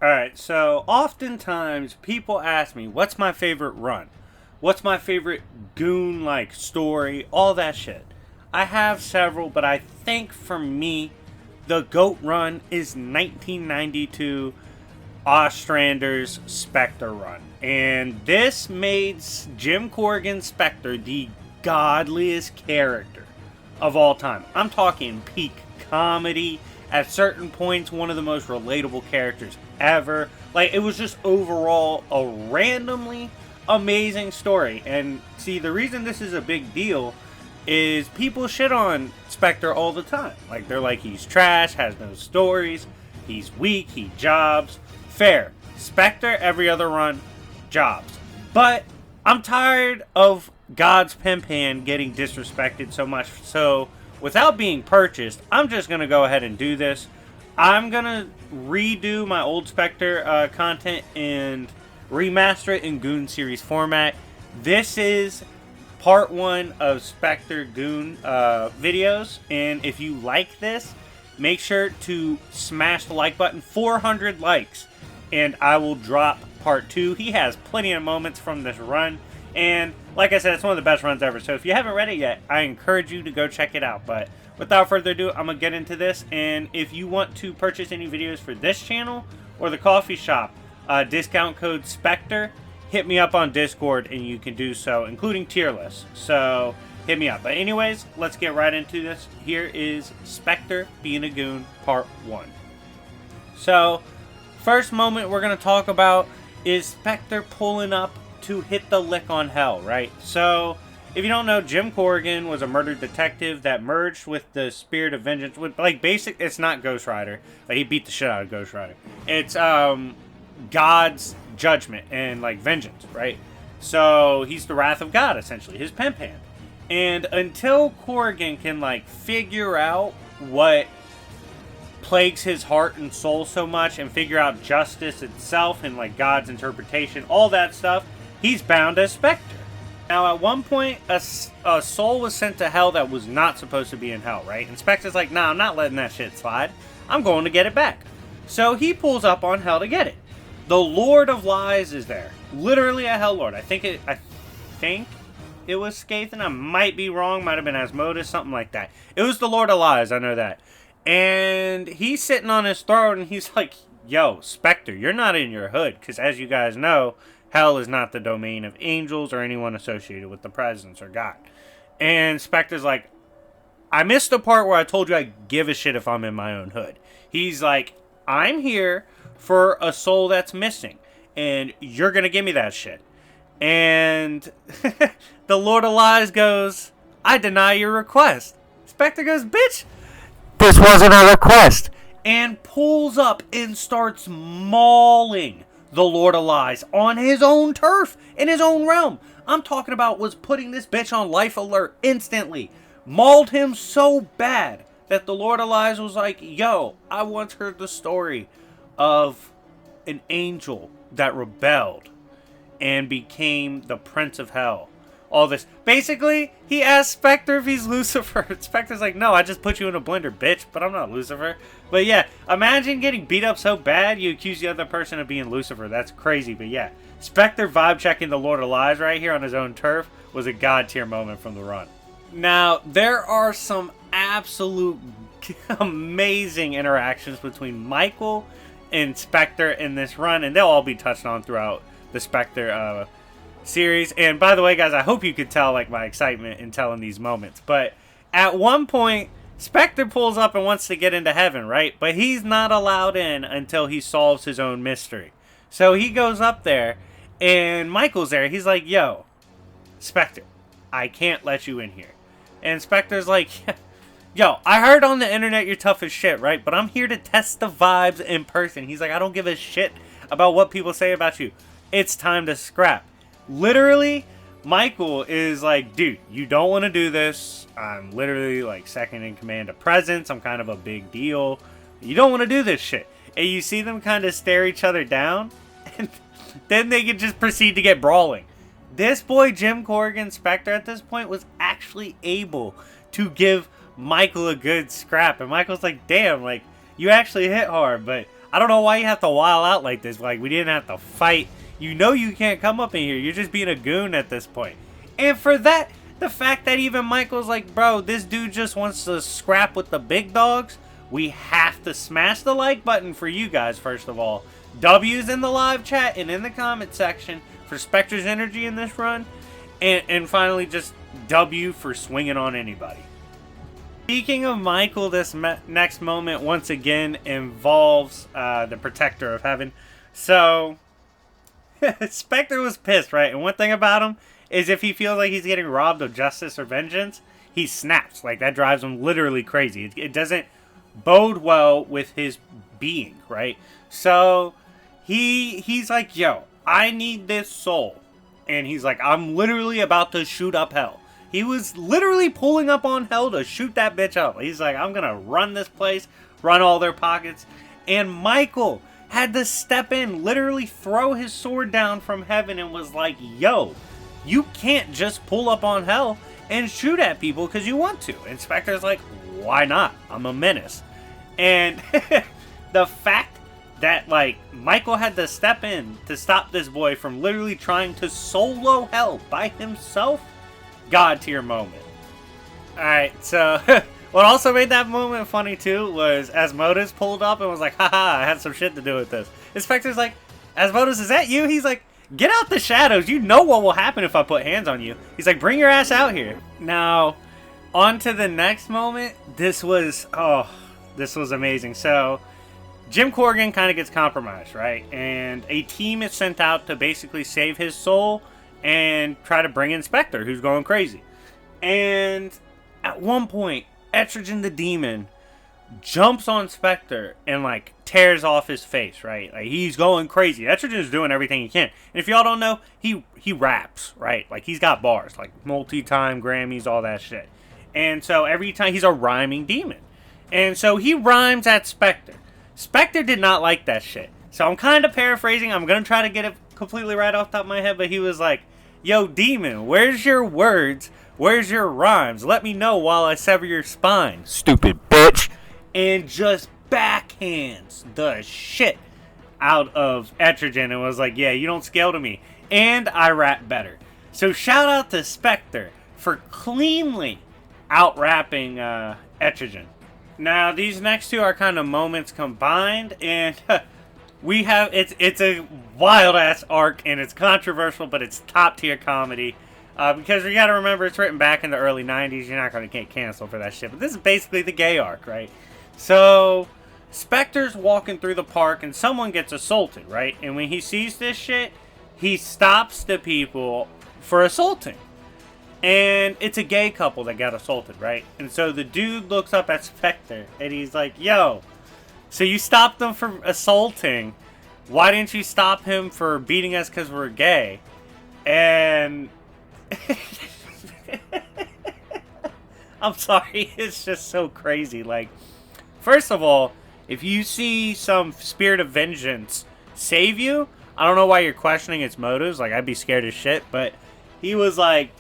Alright, so oftentimes people ask me, what's my favorite run? What's my favorite Goon-like story? All that shit. I have several, but I think for me, the GOAT run is 1992 Ostrander's Spectre run. And this made Jim Corrigan's Spectre the godliest character of all time. I'm talking peak comedy. At certain points, one of the most relatable characters ever. Like, it was just overall a randomly amazing story. And see, the reason this is a big deal is people shit on Spectre all the time. Like, they're like, he's trash, has no stories, he's weak, he jobs. Fair. Spectre, every other run, jobs. But I'm tired of God's pimp hand getting disrespected so much. So, without being purchased, I'm just going to go ahead and do this. I'm going to redo my old Spectre content and remaster it in Goon series format. This is part 1 of Spectre Goon videos. And if you like this, make sure to smash the like button. 400 likes. And I will drop part 2. He has plenty of moments from this run. And like I said, it's one of the best runs ever. So if you haven't read it yet, I encourage you to go check it out. But without further ado, I'm going to get into this. And if you want to purchase any videos for this channel or the coffee shop, discount code Spectre, hit me up on Discord and you can do so, including tier lists. So hit me up. But anyways, let's get right into this. Here is Spectre Being a Goon part 1. So first moment we're going to talk about is Spectre pulling up to hit the lick on hell, right? So, if you don't know, Jim Corrigan was a murder detective that merged with the Spirit of Vengeance. With, like, it's not Ghost Rider. Like, he beat the shit out of Ghost Rider. It's, God's judgment and, like, vengeance, right? So, he's the wrath of God, essentially. His pimp hand. And until Corrigan can, like, figure out what plagues his heart and soul so much and figure out justice itself and, like, God's interpretation, all that stuff, he's bound as Spectre. Now, at one point, a soul was sent to hell that was not supposed to be in hell, right? And Spectre's like, nah, I'm not letting that shit slide. I'm going to get it back. So he pulls up on hell to get it. The Lord of Lies is there. Literally a hell lord. I think it was Scathan. I might be wrong. Might have been Asmodeus, something like that. It was the Lord of Lies. I know that. And he's sitting on his throne, and he's like, yo, Spectre, you're not in your hood. Because as you guys know, hell is not the domain of angels or anyone associated with the presence or God. And Spectre's like, I missed the part where I told you I give a shit if I'm in my own hood. He's like, I'm here for a soul that's missing. And you're going to give me that shit. And the Lord of Lies goes, I deny your request. Spectre goes, bitch, this wasn't a request. And pulls up and starts mauling the Lord of Lies on his own turf, in his own realm. I'm talking about was putting this bitch on life alert instantly. Mauled him so bad that the Lord of Lies was like, yo, I once heard the story of an angel that rebelled and became the Prince of Hell. All this. Basically, he asked Spectre if he's Lucifer. Spectre's like, no, I just put you in a blender, bitch, but I'm not Lucifer. But yeah, imagine getting beat up so bad you accuse the other person of being Lucifer. That's crazy, but yeah. Spectre vibe checking the Lord of Lies right here on his own turf was a god tier moment from the run. Now, there are some absolute amazing interactions between Michael and Spectre in this run, and they'll all be touched on throughout the Spectre series. And by the way, guys, I hope you could tell like my excitement in telling these moments. But at one point, Spectre pulls up and wants to get into heaven, right? But he's not allowed in until he solves his own mystery. So he goes up there, and Michael's there. He's like, yo, Spectre, I can't let you in here. And Spectre's like, yo, I heard on the internet you're tough as shit, right? But I'm here to test the vibes in person. He's like, I don't give a shit about what people say about you. It's time to scrap. Literally, Michael is like, dude, you don't want to do this. I'm literally like second in command of presence. I'm kind of a big deal. You don't want to do this shit. And you see them kind of stare each other down. And then they could just proceed to get brawling. This boy, Jim Corrigan, Spectre, at this point, was actually able to give Michael a good scrap. And Michael's like, damn, like, you actually hit hard, but I don't know why you have to wild out like this. Like, we didn't have to fight. You know you can't come up in here. You're just being a goon at this point. And for that, the fact that even Michael's like, bro, this dude just wants to scrap with the big dogs. We have to smash the like button for you guys, first of all. W's in the live chat and in the comment section for Spectre's energy in this run. And finally, just W for swinging on anybody. Speaking of Michael, this next moment once again involves the Protector of Heaven. So, Spectre was pissed, right? And one thing about him is if he feels like he's getting robbed of justice or vengeance, he snaps. Like, that drives him literally crazy. It doesn't bode well with his being, right? So, he's like, yo, I need this soul. And he's like, I'm literally about to shoot up hell. He was literally pulling up on hell to shoot that bitch up. He's like, I'm gonna run this place, run all their pockets. And Michael had to step in, literally throw his sword down from heaven and was like, yo, you can't just pull up on hell and shoot at people because you want to. And Spectre's like, why not? I'm a menace. And the fact that, like, Michael had to step in to stop this boy from literally trying to solo hell by himself, God tier moment. Alright, so what also made that moment funny too was Asmodeus pulled up and was like, haha, I had some shit to do with this. Inspector's like, Asmodeus, is that you? He's like, get out the shadows. You know what will happen if I put hands on you. He's like, bring your ass out here. Now, on to the next moment. This was amazing. So, Jim Corrigan kind of gets compromised, right? And a team is sent out to basically save his soul and try to bring in Spectre, who's going crazy. And at one point, Etrigan the Demon jumps on Spectre and, like, tears off his face, right? Like, he's going crazy. Etrigan is doing everything he can. And if y'all don't know, he raps, right? Like, he's got bars, like multi-time Grammys, all that shit. And so every time, he's a rhyming demon. And so he rhymes at Spectre. Spectre did not like that shit. So I'm kind of paraphrasing. I'm going to try to get it completely right off the top of my head. But he was like, yo, demon, where's your words? Where's your rhymes? Let me know while I sever your spine, stupid bitch. And just backhands the shit out of Etrigan and was like, yeah, you don't scale to me. And I rap better. So shout out to Spectre for cleanly out-rapping Etrigan. Now, these next two are kind of moments combined, and we have, it's a wild-ass arc, and it's controversial, but it's top-tier comedy. Because you gotta remember, it's written back in the early 90s, you're not gonna get canceled for that shit. But this is basically the gay arc, right? So, Spectre's walking through the park, and someone gets assaulted, right? And when he sees this shit, he stops the people for assaulting. And it's a gay couple that got assaulted, right? And so the dude looks up at Spectre, and he's like, yo, so you stopped them from assaulting. Why didn't you stop him for beating us because we're gay? And I'm sorry, it's just so crazy. Like, first of all, if you see some spirit of vengeance save you, I don't know why you're questioning its motives. Like, I'd be scared as shit. But he was like,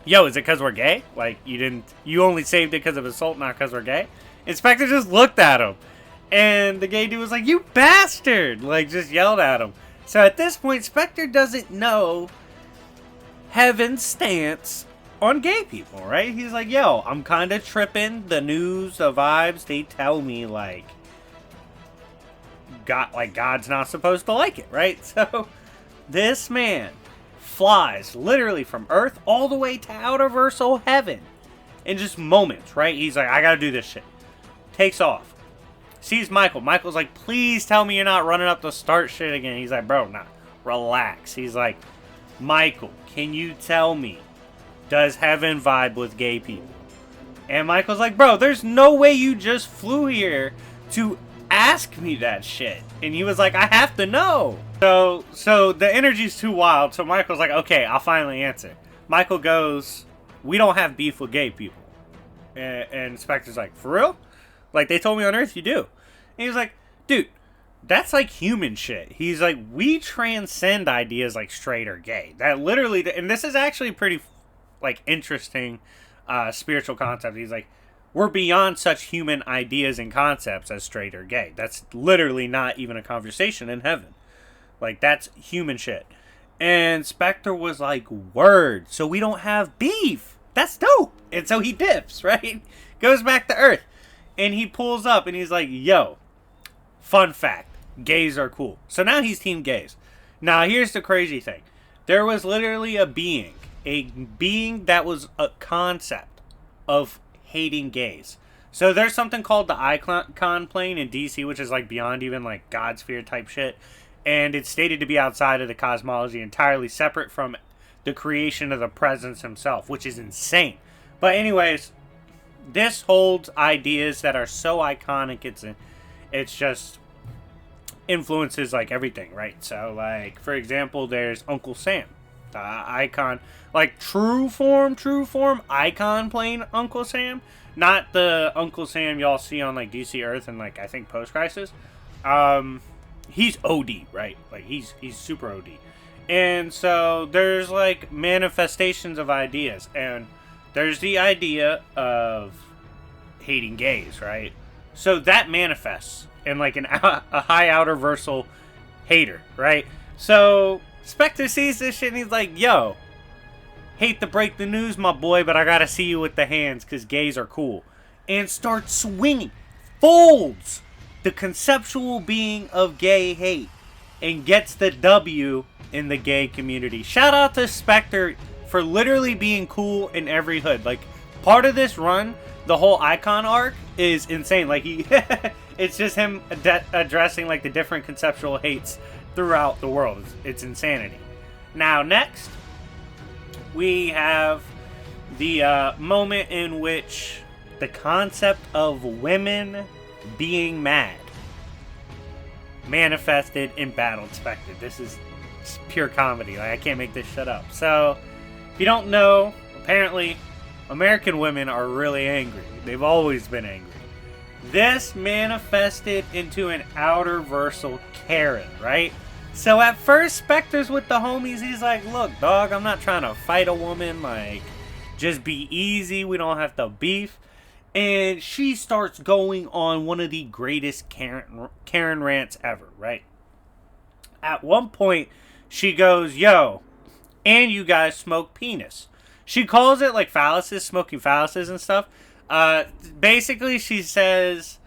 yo, is it because we're gay? Like, you only saved it because of assault, not because we're gay? Inspector just looked at him. And the gay dude was like, you bastard! Like, just yelled at him. So at this point, Spectre doesn't know Heaven's stance on gay people, right? He's like, yo, I'm kind of tripping. The news, the vibes, they tell me, like, God's not supposed to like it, right? So this man flies literally from Earth all the way to outerversal heaven in just moments, right? He's like, I gotta do this shit. Takes off. Sees Michael. Michael's like, please tell me you're not running up to start shit again. He's like, bro, nah, relax. He's like, Michael, can you tell me, does heaven vibe with gay people? And Michael's like, bro, there's no way you just flew here to ask me that shit. And he was like, I have to know. So the energy's too wild. So Michael's like, okay, I'll finally answer. Michael goes, we don't have beef with gay people. And Spectre's like, for real? Like, they told me on Earth you do. And he was like, dude, that's like human shit. He's like, we transcend ideas like straight or gay. That literally, and this is actually pretty like interesting spiritual concept. He's like, we're beyond such human ideas and concepts as straight or gay. That's literally not even a conversation in heaven. Like, that's human shit. And Spectre was like, word, so we don't have beef. That's dope. And so he dips, right? Goes back to Earth. And he pulls up and he's like, yo, fun fact, gays are cool. So now he's team gays. Now, here's the crazy thing. There was literally a being that was a concept of hating gays. So there's something called the icon plane in DC, which is like beyond even like God sphere type shit. And it's stated to be outside of the cosmology, entirely separate from the creation of the presence himself, which is insane. But anyways, this holds ideas that are so iconic, it's just influences like everything, right? So like, for example, there's Uncle Sam, the icon, like true form icon plane Uncle Sam, not the Uncle Sam y'all see on like DC Earth and like I think post crisis. He's OD, right? Like he's super OD. And so there's like manifestations of ideas, and there's the idea of hating gays, right? So that manifests in like a high outer versal hater, right? So Spectre sees this shit and he's like, yo, hate to break the news, my boy, but I gotta see you with the hands because gays are cool. And starts swinging, folds the conceptual being of gay hate and gets the W in the gay community. Shout out to Spectre for literally being cool in every hood. Like, part of this run, the whole icon arc is insane. Like, he it's just him addressing like the different conceptual hates throughout the world. It's insanity. Now, next, we have the moment in which the concept of women being mad manifested in battled Spectre. This is pure comedy. Like, I can't make this shit up. So, if you don't know, apparently American women are really angry. They've always been angry. This manifested into an outer versal Karen, right? So at first, Spectre's with the homies. He's like, look, dog, I'm not trying to fight a woman. Like, just be easy. We don't have to beef. And she starts going on one of the greatest Karen rants ever, right? At one point, she goes, yo, and you guys smoke penis. She calls it like phalluses, smoking phalluses and stuff. Basically, she says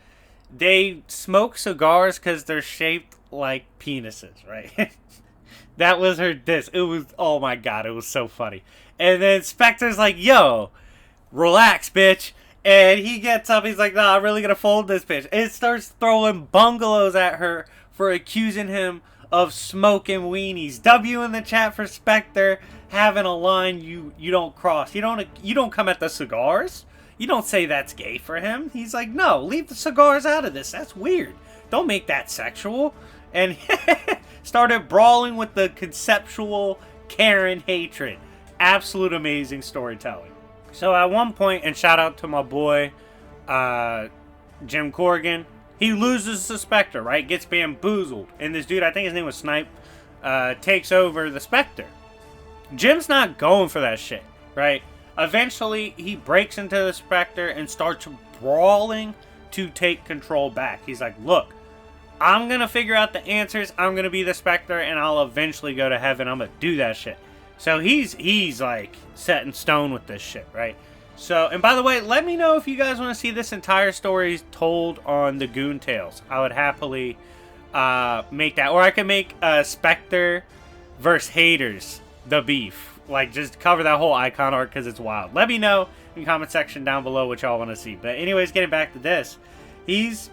they smoke cigars because they're shaped like penises, right? That was her diss. It was, oh my god, it was so funny. And then Spectre's like, yo, relax, bitch. And he gets up, he's like, nah, I'm really gonna fold this bitch. And starts throwing bungalows at her for accusing him of smoking weenies. W in the chat for Spectre, having a line you don't cross. You don't come at the cigars. You don't say that's gay for him. He's like, no, leave the cigars out of this. That's weird. Don't make that sexual. And started brawling with the conceptual Karen hatred. Absolute amazing storytelling. So at one point, and shout out to my boy, Jim Corrigan, he loses the Spectre, right? Gets bamboozled. And this dude, I think his name was Snipe, takes over the Spectre. Jim's not going for that shit, right? Eventually, he breaks into the Spectre and starts brawling to take control back. He's like, look, I'm going to figure out the answers. I'm going to be the Spectre, and I'll eventually go to heaven. I'm going to do that shit. So he's like set in stone with this shit, right? So, and by the way, let me know if you guys want to see this entire story told on the Goon Tales. I would happily make that. Or I could make Spectre versus haters, the beef. Like, just cover that whole icon arc because it's wild. Let me know in the comment section down below what y'all want to see. But anyways, getting back to this. He's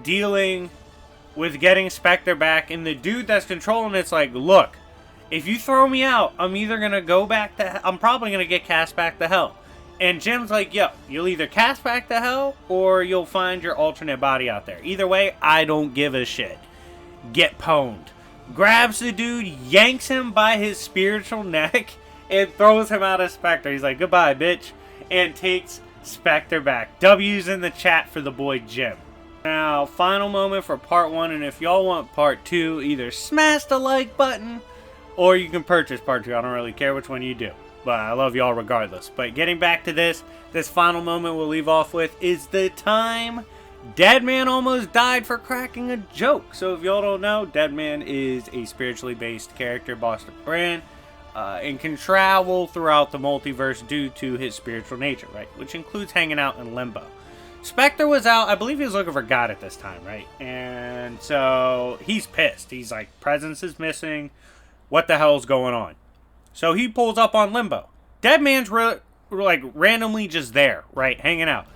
dealing with getting Spectre back. And the dude that's controlling it's like, look, if you throw me out, I'm either going to go back to... I'm probably going to get cast back to hell. And Jim's like, yo, you'll either cast back to hell or you'll find your alternate body out there. Either way, I don't give a shit. Get pwned. Grabs the dude, yanks him by his spiritual neck, and throws him out of Spectre. He's like, goodbye, bitch. And takes Spectre back. W's in the chat for the boy Jim. Now, final moment for part 1, and if y'all want part 2, either smash the like button, or you can purchase part 2. I don't really care which one you do, but I love y'all regardless. But getting back to this final moment we'll leave off with is the time Deadman almost died for cracking a joke. So if y'all don't know, Deadman is a spiritually based character, Boston Brand, and can travel throughout the multiverse due to his spiritual nature, right? Which includes hanging out in limbo. Spectre was out. I believe he was looking for God at this time, right? And so he's pissed. He's like, presence is missing. What the hell's going on? So he pulls up on Limbo. Deadman's like randomly just there, right? Hanging out.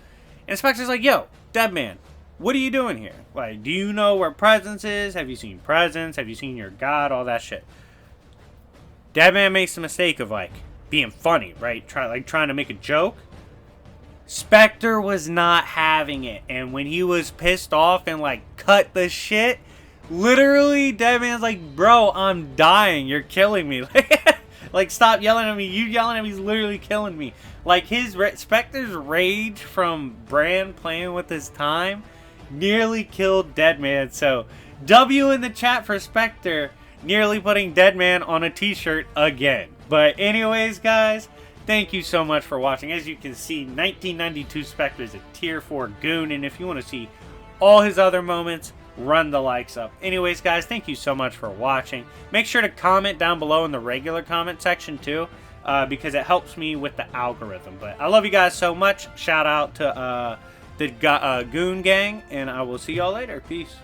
And Spectre's like, yo, Deadman, what are you doing here? Like, do you know where presence is? Have you seen presence? Have you seen your God? All that shit. Deadman makes the mistake of like being funny, right? Trying to make a joke. Spectre was not having it, and when he was pissed off and like cut the shit, literally Deadman's like, bro, I'm dying, you're killing me. Like, stop yelling at me, you yelling at me is literally killing me. Like, Spectre's rage from Brand playing with his time nearly killed Deadman. So W in the chat for Spectre nearly putting Deadman on a t-shirt again. But anyways, guys, thank you so much for watching. As you can see, 1992 Spectre is a tier 4 goon, and if you want to see all his other moments, run the likes up. Anyways, guys, thank you so much for watching. Make sure to comment down below in the regular comment section too, because it helps me with the algorithm. But I love you guys so much. Shout out to the Goon gang, and I will see y'all later. Peace.